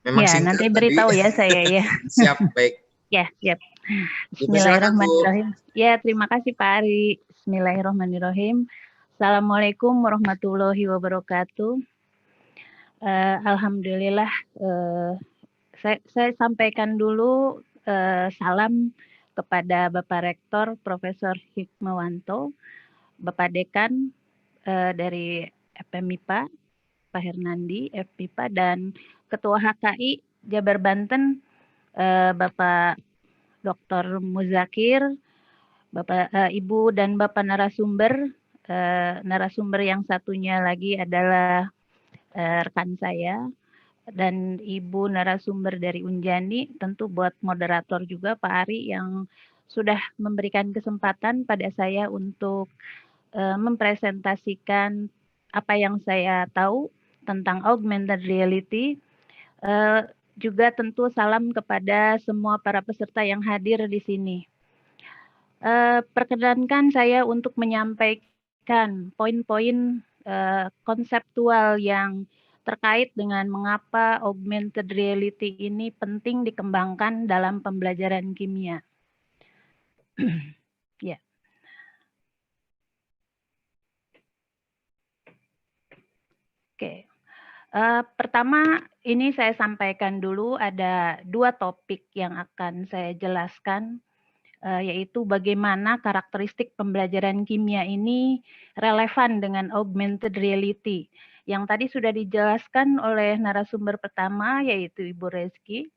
Memang Ya, singkat nanti tadi. beritahu ya saya ya. Siap, baik. Ya, siap. Ibu silakan, Bu. Bismillahirrahmanirrahim. Ya, terima kasih Pak Ari. Bismillahirrahmanirrahim. Assalamualaikum warahmatullahi wabarakatuh. Alhamdulillah, saya sampaikan dulu salam kepada Bapak Rektor Profesor Hikmawanto, Bapak Dekan dari FMIPA, Pak Hernandi, FPIPA, dan Ketua HKI Jabar Banten, Bapak Dr. Muzakir, Bapak, Ibu dan Bapak narasumber. Narasumber yang satunya lagi adalah rekan saya dan Ibu narasumber dari Unjani, tentu buat moderator juga Pak Ari yang sudah memberikan kesempatan pada saya untuk mempresentasikan apa yang saya tahu tentang augmented reality. Juga tentu salam kepada semua para peserta yang hadir di sini. Perkenankan saya untuk menyampaikan poin-poin konseptual yang terkait dengan mengapa augmented reality ini penting dikembangkan dalam pembelajaran kimia. Ya. Oke. Pertama, ini saya sampaikan dulu ada 2 topik yang akan saya jelaskan, yaitu bagaimana karakteristik pembelajaran kimia ini relevan dengan augmented reality. Yang tadi sudah dijelaskan oleh narasumber pertama, yaitu Ibu Rezki.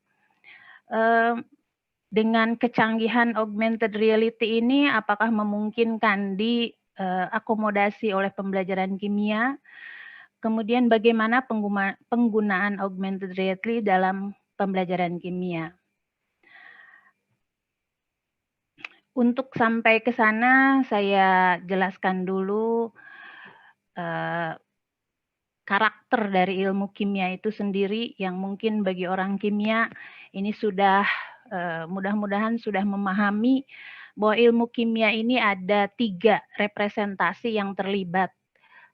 Dengan kecanggihan augmented reality ini, apakah memungkinkan diakomodasi oleh pembelajaran kimia? Kemudian bagaimana penggunaan augmented reality dalam pembelajaran kimia? Untuk sampai ke sana, saya jelaskan dulu karakter dari ilmu kimia itu sendiri yang mungkin bagi orang kimia ini sudah mudah-mudahan sudah memahami bahwa ilmu kimia ini ada 3 representasi yang terlibat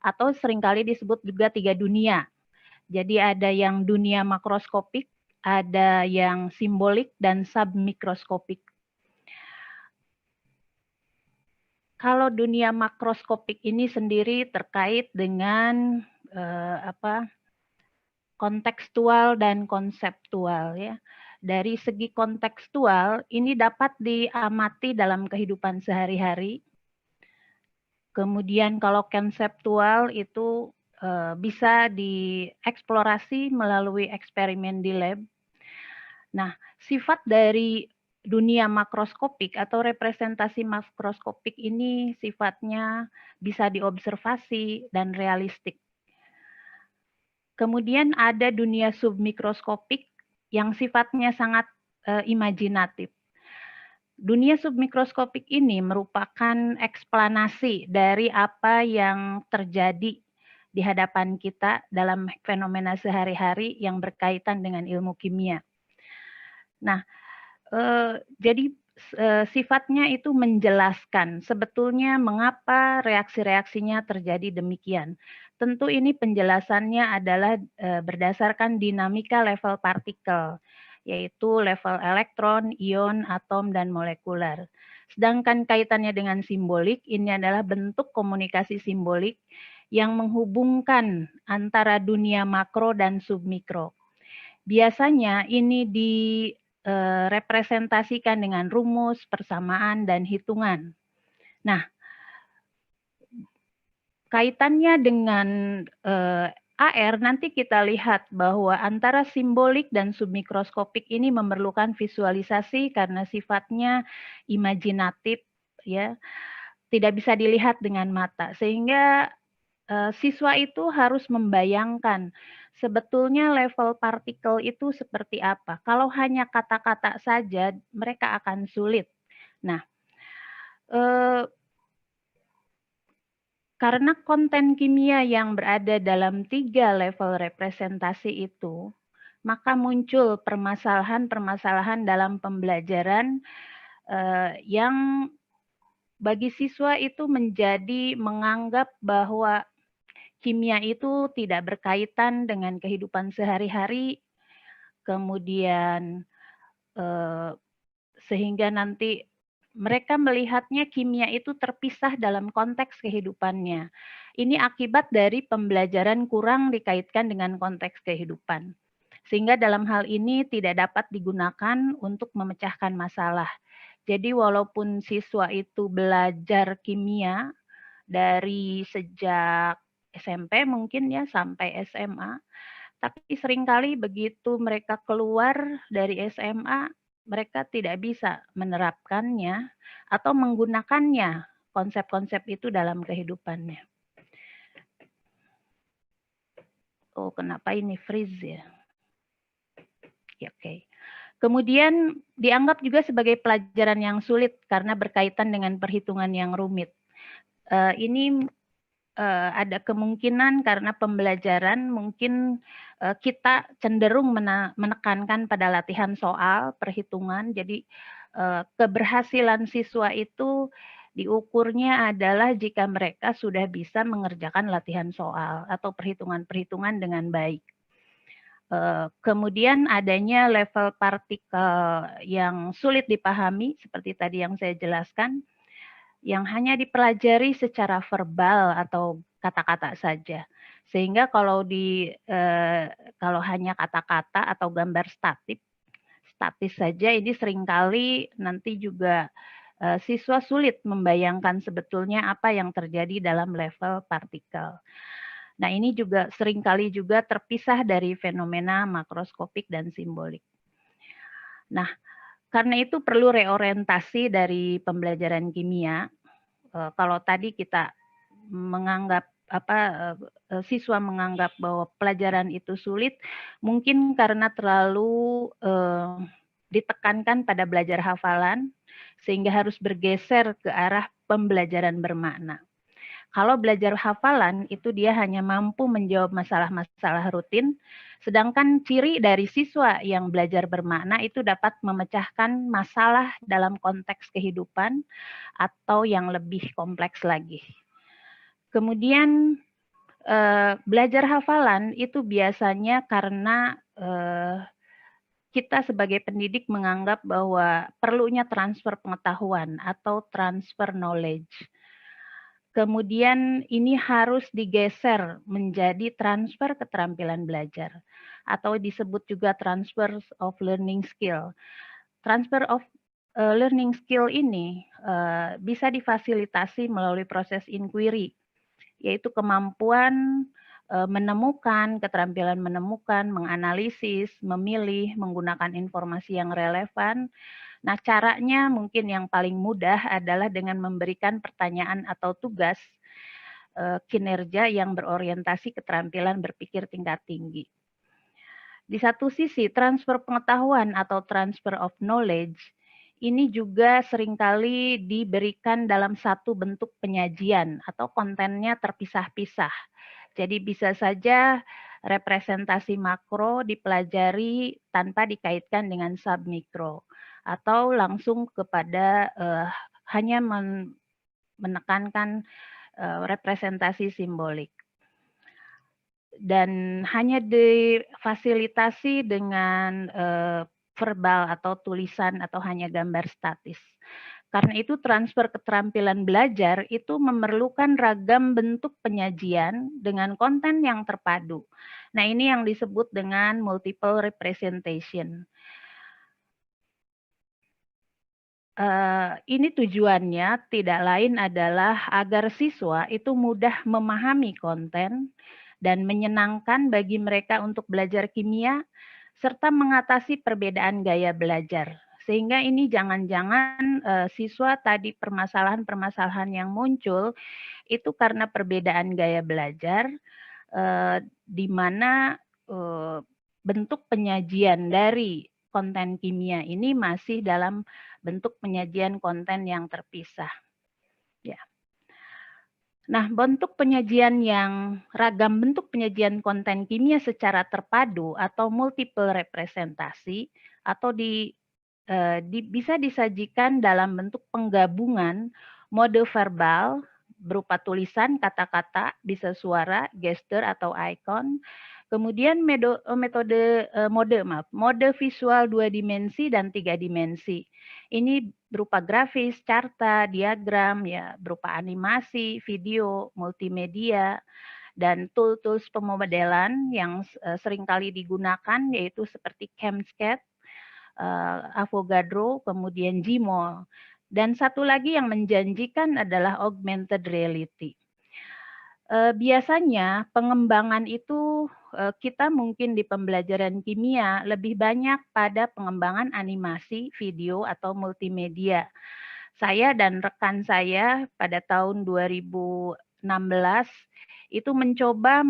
atau seringkali disebut juga 3 dunia. Jadi ada yang dunia makroskopik, ada yang simbolik dan submikroskopik. Kalau dunia makroskopik ini sendiri terkait dengan kontekstual dan konseptual ya. Dari segi kontekstual ini dapat diamati dalam kehidupan sehari-hari. Kemudian kalau konseptual itu bisa dieksplorasi melalui eksperimen di lab. Nah, sifat dari dunia makroskopik atau representasi makroskopik ini sifatnya bisa diobservasi dan realistik. Kemudian ada dunia submikroskopik yang sifatnya sangat imajinatif. Dunia submikroskopik ini merupakan eksplanasi dari apa yang terjadi di hadapan kita dalam fenomena sehari-hari yang berkaitan dengan ilmu kimia. Nah, jadi sifatnya itu menjelaskan sebetulnya mengapa reaksi-reaksinya terjadi demikian. Tentu ini penjelasannya adalah berdasarkan dinamika level partikel, yaitu level elektron, ion, atom, dan molekuler. Sedangkan kaitannya dengan simbolik, ini adalah bentuk komunikasi simbolik yang menghubungkan antara dunia makro dan submikro. Biasanya ini direpresentasikan dengan rumus, persamaan, dan hitungan. Nah, kaitannya dengan AR nanti kita lihat bahwa antara simbolik dan submikroskopik ini memerlukan visualisasi karena sifatnya imajinatif, ya, tidak bisa dilihat dengan mata, sehingga siswa itu harus membayangkan sebetulnya level partikel itu seperti apa. Kalau hanya kata-kata saja, mereka akan sulit. Nah, karena konten kimia yang berada dalam 3 level representasi itu, maka muncul permasalahan-permasalahan dalam pembelajaran yang bagi siswa itu menjadi menganggap bahwa kimia itu tidak berkaitan dengan kehidupan sehari-hari, kemudian sehingga nanti mereka melihatnya kimia itu terpisah dalam konteks kehidupannya. Ini akibat dari pembelajaran kurang dikaitkan dengan konteks kehidupan. Sehingga dalam hal ini tidak dapat digunakan untuk memecahkan masalah. Jadi walaupun siswa itu belajar kimia dari sejak SMP mungkin ya sampai SMA, tapi seringkali begitu mereka keluar dari SMA, mereka tidak bisa menerapkannya atau menggunakannya konsep-konsep itu dalam kehidupannya. Oh, kenapa ini freeze ya? Ya, oke. Kemudian dianggap juga sebagai pelajaran yang sulit karena berkaitan dengan perhitungan yang rumit. Ini ada kemungkinan karena pembelajaran mungkin kita cenderung menekankan pada latihan soal, perhitungan. Jadi keberhasilan siswa itu diukurnya adalah jika mereka sudah bisa mengerjakan latihan soal atau perhitungan-perhitungan dengan baik. Kemudian adanya level partikel yang sulit dipahami, seperti tadi yang saya jelaskan, yang hanya dipelajari secara verbal atau kata-kata saja. Sehingga kalau kalau hanya kata-kata atau gambar statis saja, ini seringkali nanti juga siswa sulit membayangkan sebetulnya apa yang terjadi dalam level partikel. Nah, ini juga seringkali juga terpisah dari fenomena makroskopik dan simbolik. Nah, karena itu perlu reorientasi dari pembelajaran kimia. Kalau tadi kita menganggap siswa menganggap bahwa pelajaran itu sulit, mungkin karena terlalu ditekankan pada belajar hafalan, sehingga harus bergeser ke arah pembelajaran bermakna. Kalau belajar hafalan itu dia hanya mampu menjawab masalah-masalah rutin, sedangkan ciri dari siswa yang belajar bermakna itu dapat memecahkan masalah dalam konteks kehidupan atau yang lebih kompleks lagi. Kemudian belajar hafalan itu biasanya karena kita sebagai pendidik menganggap bahwa perlunya transfer pengetahuan atau transfer knowledge. Kemudian ini harus digeser menjadi transfer keterampilan belajar atau disebut juga transfer of learning skill. Transfer of learning skill ini bisa difasilitasi melalui proses inquiry, yaitu kemampuan menemukan, keterampilan menemukan, menganalisis, memilih, menggunakan informasi yang relevan. Nah, caranya mungkin yang paling mudah adalah dengan memberikan pertanyaan atau tugas kinerja yang berorientasi keterampilan berpikir tingkat tinggi. Di satu sisi, transfer pengetahuan atau transfer of knowledge ini juga seringkali diberikan dalam satu bentuk penyajian atau kontennya terpisah-pisah. Jadi bisa saja representasi makro dipelajari tanpa dikaitkan dengan submikro atau langsung kepada hanya menekankan representasi simbolik. Dan hanya difasilitasi dengan verbal atau tulisan atau hanya gambar statis. Karena itu transfer keterampilan belajar itu memerlukan ragam bentuk penyajian dengan konten yang terpadu. Nah, ini yang disebut dengan multiple representation. Ini tujuannya tidak lain adalah agar siswa itu mudah memahami konten dan menyenangkan bagi mereka untuk belajar kimia, serta mengatasi perbedaan gaya belajar. Sehingga ini jangan-jangan siswa tadi permasalahan-permasalahan yang muncul itu karena perbedaan gaya belajar, di mana bentuk penyajian dari konten kimia ini masih dalam bentuk penyajian konten yang terpisah. Ya. Nah, bentuk penyajian yang ragam bentuk penyajian konten kimia secara terpadu atau multiple representasi atau bisa disajikan dalam bentuk penggabungan mode verbal berupa tulisan, kata-kata, bisa suara, gestur atau icon. Kemudian mode visual 2 dimensi dan 3 dimensi. Ini berupa grafis, carta, diagram, ya, berupa animasi, video, multimedia, dan tools pemodelan yang seringkali digunakan yaitu seperti Camsketch, Avogadro, kemudian Gmol. Dan satu lagi yang menjanjikan adalah augmented reality. Biasanya pengembangan itu kita mungkin di pembelajaran kimia lebih banyak pada pengembangan animasi, video, atau multimedia. Saya dan rekan saya pada tahun 2016 itu mencoba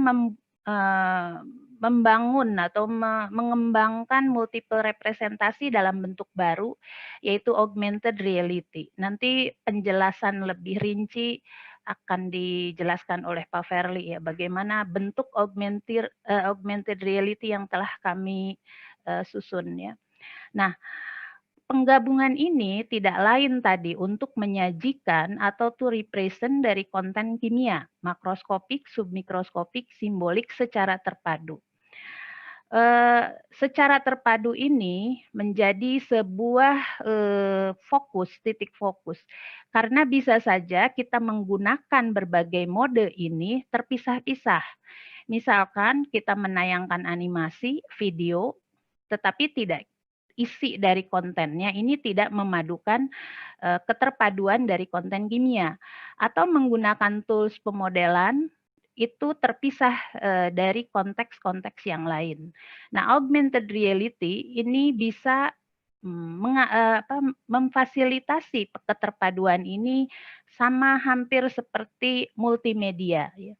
membangun atau mengembangkan multiple representasi dalam bentuk baru, yaitu augmented reality. Nanti penjelasan lebih rinci akan dijelaskan oleh Pak Verly ya, bagaimana bentuk augmented reality yang telah kami susun ya. Nah, penggabungan ini tidak lain tadi untuk menyajikan atau to represent dari konten kimia, makroskopik, submikroskopik, simbolik secara terpadu. Secara terpadu ini menjadi sebuah titik fokus. Karena bisa saja kita menggunakan berbagai mode ini terpisah-pisah. Misalkan kita menayangkan animasi, video, tetapi tidak isi dari kontennya ini tidak memadukan keterpaduan dari konten kimia, atau menggunakan tools pemodelan itu terpisah dari konteks-konteks yang lain. Nah, augmented reality ini bisa memfasilitasi keterpaduan ini sama hampir seperti multimedia. Ya.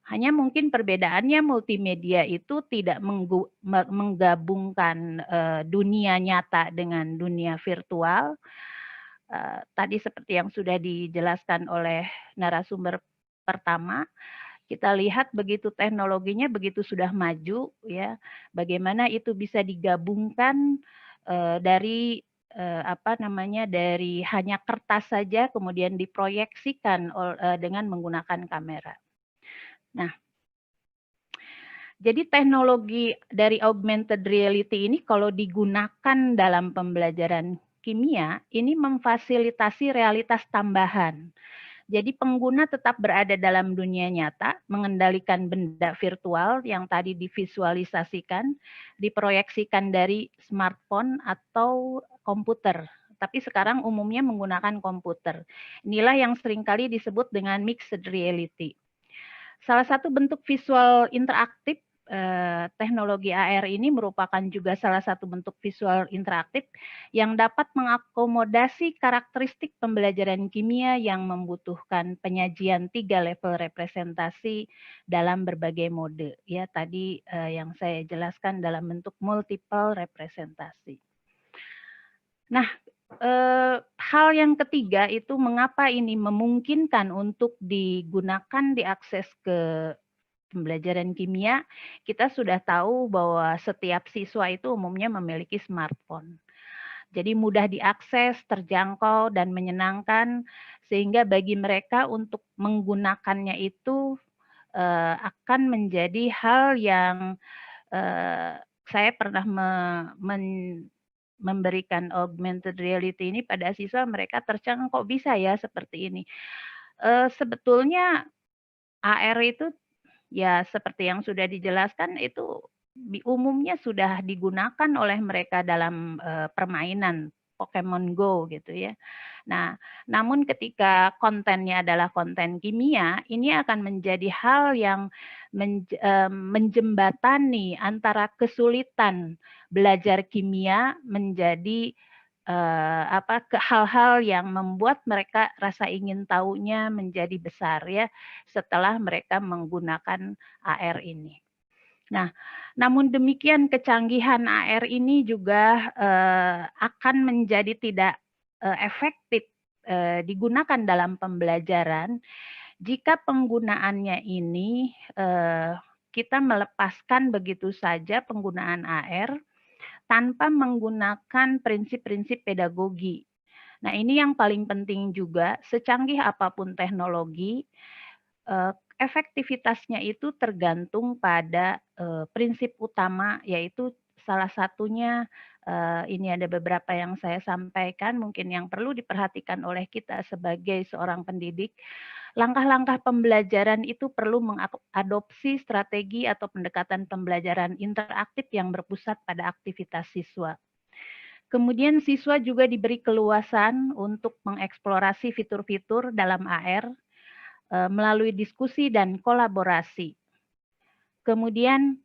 Hanya mungkin perbedaannya multimedia itu tidak menggabungkan dunia nyata dengan dunia virtual. Tadi seperti yang sudah dijelaskan oleh narasumber pertama, kita lihat begitu teknologinya begitu sudah maju ya, bagaimana itu bisa digabungkan dari dari hanya kertas saja kemudian diproyeksikan dengan menggunakan kamera. Nah, jadi teknologi dari augmented reality ini kalau digunakan dalam pembelajaran kimia, ini memfasilitasi realitas tambahan. Jadi pengguna tetap berada dalam dunia nyata, mengendalikan benda virtual yang tadi divisualisasikan, diproyeksikan dari smartphone atau komputer. Tapi sekarang umumnya menggunakan komputer. Inilah yang seringkali disebut dengan mixed reality. Salah satu bentuk visual interaktif teknologi AR ini merupakan juga salah satu bentuk visual interaktif yang dapat mengakomodasi karakteristik pembelajaran kimia yang membutuhkan penyajian 3 level representasi dalam berbagai mode. Ya, tadi yang saya jelaskan dalam bentuk multiple representasi. Nah, hal yang ketiga itu mengapa ini memungkinkan untuk digunakan diakses ke pembelajaran kimia, kita sudah tahu bahwa setiap siswa itu umumnya memiliki smartphone. Jadi mudah diakses, terjangkau, dan menyenangkan, sehingga bagi mereka untuk menggunakannya itu akan menjadi hal yang saya pernah memberikan augmented reality ini pada siswa, mereka tercengang kok bisa ya seperti ini. Sebetulnya AR itu ya seperti yang sudah dijelaskan itu umumnya sudah digunakan oleh mereka dalam permainan Pokemon Go gitu ya. Nah, namun ketika kontennya adalah konten kimia, ini akan menjadi hal yang menjembatani antara kesulitan belajar kimia menjadi hal-hal yang membuat mereka rasa ingin tahunya menjadi besar ya setelah mereka menggunakan AR ini. Nah, namun demikian kecanggihan AR ini juga akan menjadi tidak efektif digunakan dalam pembelajaran jika penggunaannya ini kita melepaskan begitu saja penggunaan AR tanpa menggunakan prinsip-prinsip pedagogi. Nah, ini yang paling penting juga, secanggih apapun teknologi, efektivitasnya itu tergantung pada, prinsip utama, yaitu salah satunya, ini ada beberapa yang saya sampaikan mungkin yang perlu diperhatikan oleh kita sebagai seorang pendidik. Langkah-langkah pembelajaran itu perlu mengadopsi strategi atau pendekatan pembelajaran interaktif yang berpusat pada aktivitas siswa. Kemudian siswa juga diberi keluasan untuk mengeksplorasi fitur-fitur dalam AR melalui diskusi dan kolaborasi. Kemudian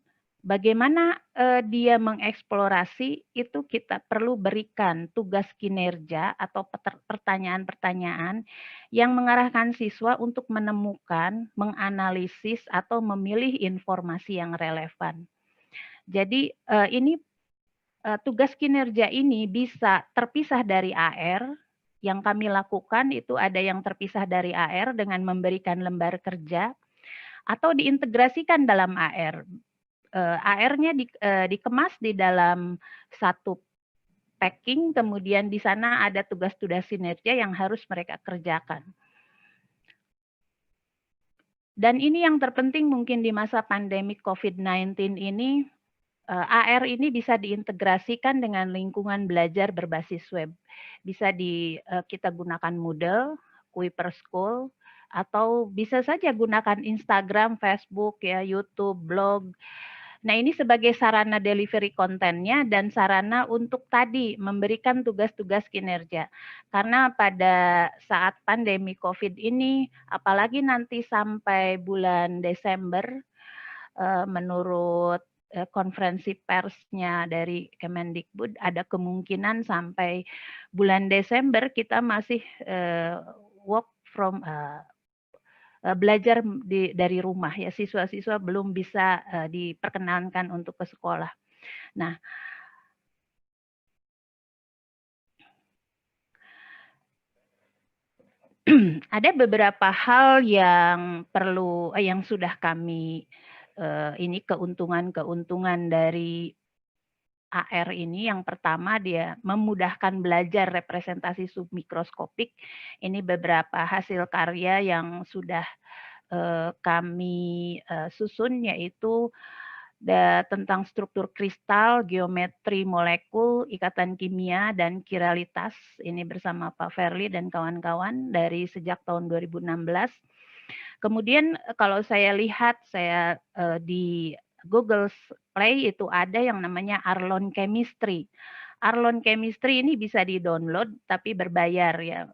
bagaimana dia mengeksplorasi itu kita perlu berikan tugas kinerja atau pertanyaan-pertanyaan yang mengarahkan siswa untuk menemukan, menganalisis atau memilih informasi yang relevan. Jadi ini tugas kinerja ini bisa terpisah dari AR. Yang kami lakukan itu ada yang terpisah dari AR dengan memberikan lembar kerja atau diintegrasikan dalam AR. AR-nya dikemas di dalam satu packing, kemudian di sana ada tugas-tugas kinerja yang harus mereka kerjakan. Dan ini yang terpenting mungkin di masa pandemi COVID-19 ini, AR ini bisa diintegrasikan dengan lingkungan belajar berbasis web. Bisa kita gunakan Moodle, Kuiper School, atau bisa saja gunakan Instagram, Facebook, ya, YouTube, blog. Nah, ini sebagai sarana delivery kontennya dan sarana untuk tadi memberikan tugas-tugas kinerja. Karena pada saat pandemi COVID ini, apalagi nanti sampai bulan Desember, menurut konferensi persnya dari Kemendikbud ada kemungkinan sampai bulan Desember kita masih work from belajar dari rumah ya, siswa-siswa belum bisa diperkenankan untuk ke sekolah. Nah, ada beberapa hal yang perlu yang sudah kami ini keuntungan-keuntungan dari AR ini. Yang pertama dia memudahkan belajar representasi submikroskopik. Ini beberapa hasil karya yang sudah kami susun, yaitu tentang struktur kristal, geometri molekul, ikatan kimia, dan kiralitas. Ini bersama Pak Verly dan kawan-kawan dari sejak tahun 2016. Kemudian kalau saya lihat, saya di Google Play itu ada yang namanya Arlon Chemistry. Arlon Chemistry ini bisa di-download tapi berbayar ya,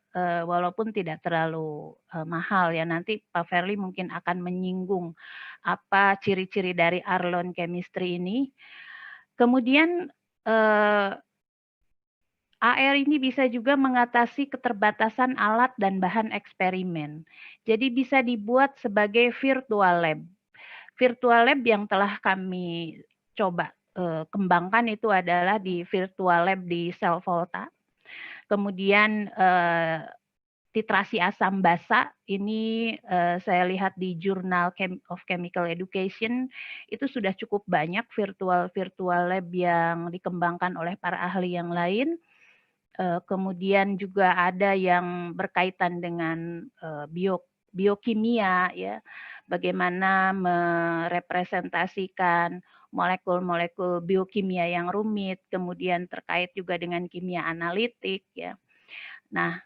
walaupun tidak terlalu mahal ya. Nanti Pak Verly mungkin akan menyinggung apa ciri-ciri dari Arlon Chemistry ini. Kemudian AR ini bisa juga mengatasi keterbatasan alat dan bahan eksperimen. Jadi bisa dibuat sebagai virtual lab. Virtual lab yang telah kami coba kembangkan itu adalah di virtual lab di Sel Volta. Kemudian titrasi asam basa ini saya lihat di Journal of Chemical Education itu sudah cukup banyak virtual lab yang dikembangkan oleh para ahli yang lain. Kemudian juga ada yang berkaitan dengan biokimia ya, bagaimana merepresentasikan molekul-molekul biokimia yang rumit, kemudian terkait juga dengan kimia analitik ya. Nah,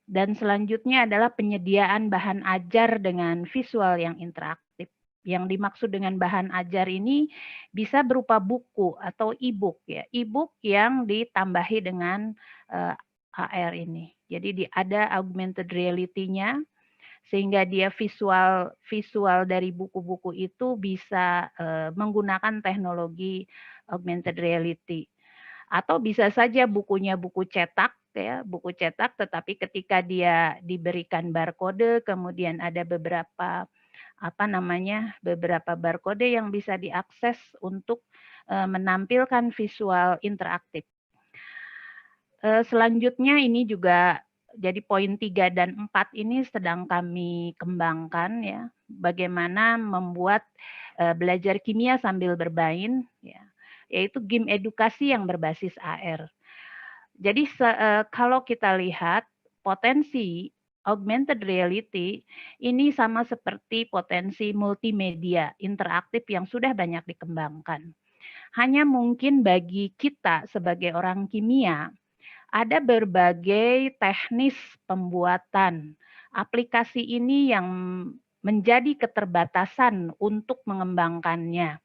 dan selanjutnya adalah penyediaan bahan ajar dengan visual yang interaktif. Yang dimaksud dengan bahan ajar ini bisa berupa buku atau e-book ya, e-book yang ditambahi dengan AR ini. Jadi ada augmented reality-nya sehingga dia visual dari buku-buku itu bisa menggunakan teknologi augmented reality. Atau bisa saja bukunya buku cetak ya, buku cetak tetapi ketika dia diberikan barcode kemudian ada beberapa beberapa barcode yang bisa diakses untuk menampilkan visual interaktif. Selanjutnya ini juga jadi poin 3 dan 4 ini sedang kami kembangkan ya, bagaimana membuat belajar kimia sambil bermain ya, yaitu game edukasi yang berbasis AR. Jadi kalau kita lihat potensi augmented reality ini sama seperti potensi multimedia interaktif yang sudah banyak dikembangkan. Hanya mungkin bagi kita sebagai orang kimia, ada berbagai teknis pembuatan aplikasi ini yang menjadi keterbatasan untuk mengembangkannya.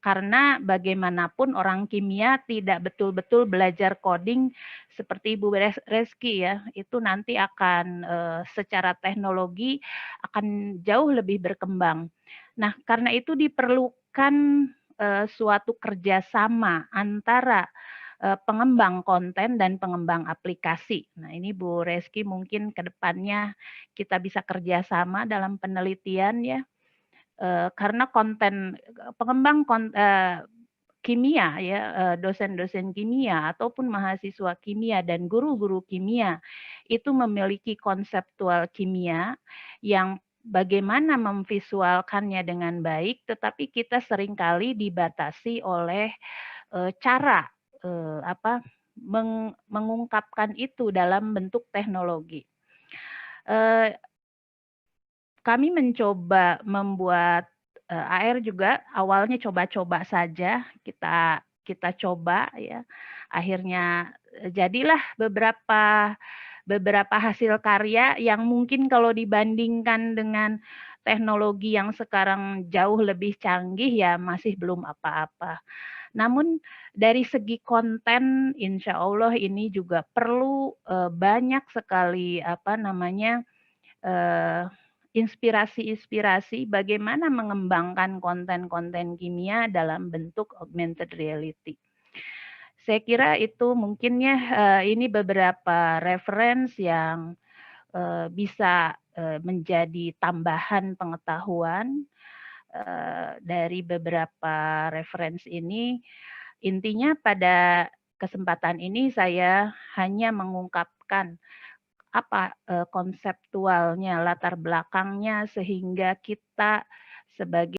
Karena bagaimanapun orang kimia tidak betul-betul belajar coding seperti Ibu Reski ya, itu nanti akan secara teknologi akan jauh lebih berkembang. Nah, karena itu diperlukan suatu kerjasama antara pengembang konten dan pengembang aplikasi. Nah, ini Bu Reski mungkin ke depannya kita bisa kerjasama dalam penelitian ya. Karena pengembang kimia ya, dosen-dosen kimia ataupun mahasiswa kimia dan guru-guru kimia itu memiliki konseptual kimia yang bagaimana memvisualkannya dengan baik, tetapi kita seringkali dibatasi oleh cara mengungkapkan itu dalam bentuk teknologi. Kami mencoba membuat AR juga awalnya coba-coba saja, kita coba ya. Akhirnya jadilah beberapa hasil karya yang mungkin kalau dibandingkan dengan teknologi yang sekarang jauh lebih canggih ya masih belum apa-apa. Namun dari segi konten insya Allah ini juga perlu banyak sekali inspirasi-inspirasi bagaimana mengembangkan konten-konten kimia dalam bentuk augmented reality. Saya kira itu mungkin ya ini beberapa reference yang bisa menjadi tambahan pengetahuan dari beberapa reference ini. Intinya pada kesempatan ini saya hanya mengungkapkan apa konseptualnya, latar belakangnya sehingga kita sebagai